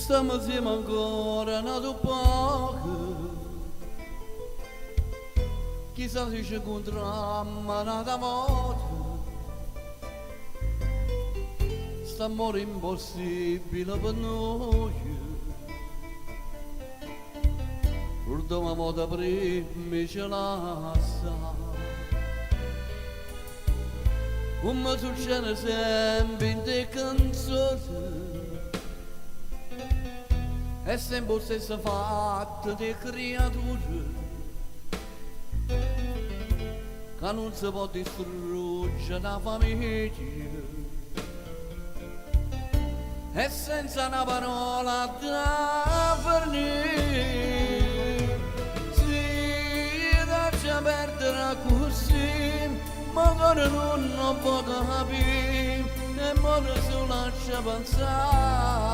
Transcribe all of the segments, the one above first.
Stiamo insieme ancora un poco. Chissà se ci incontriamo un'altra volta. St'amore impossibile per noi. L'ultima volta prima ce l'ha sa. Come succede sempre in te canzoni. È sempre lo stesso fatto di creature che non si può distruggere una famiglia e senza una parola da fornire si lascia perdere così ma ancora non può capire e ora si lascia pensare.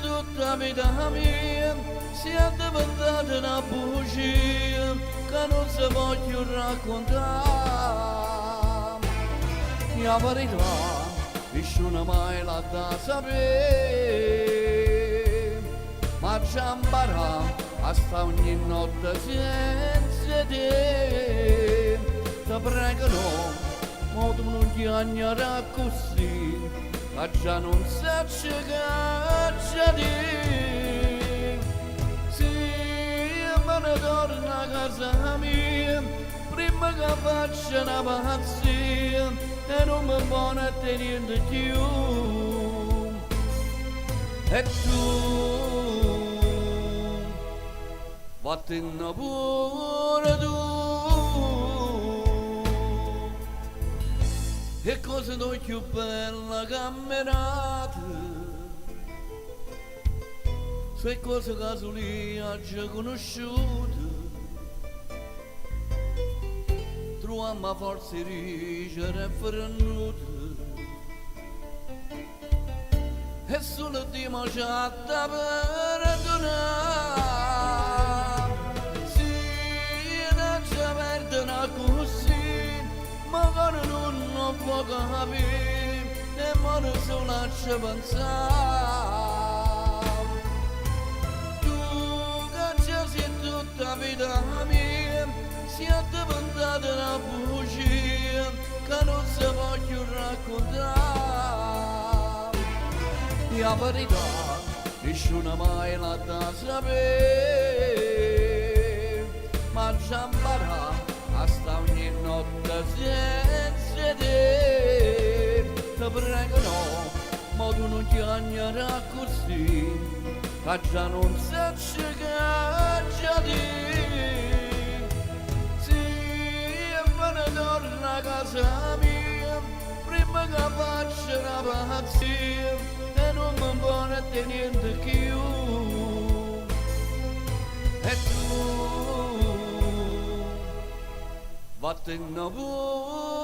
Tutta vita mia si è diventata una bugia che non si voglio raccontare. La verità nessuno mai l'ha da sapere, ma già impara a sta ogni notte senza te. Ti prego no, ma tu non ti agnerà così. Ma già non sa che già di se me ne torna a casa mia prima che faccia una pazzia e non mi vuole tenere più e tu vattene pure tu. E cosa noi più bella camminata se cose casuali ha già conosciute troviamo forse ricere e frenute e solo Dio ci ha da perdonare si lascia perdere così ma ancora non può capire e ora si lascia pensare. Tu che già sei tutta la vita mia si è diventata una bugia che non si voglio raccontare. La verità nessuno mai l'ha da sapere, ma già impara a sta ogni notte senza te. Ti prego no, ma tu non ti agnerà così, che già non sa che già di se me ne torna a casa mia prima che faccia una pazzia e non mi vuole tenere più e tu vattene pure.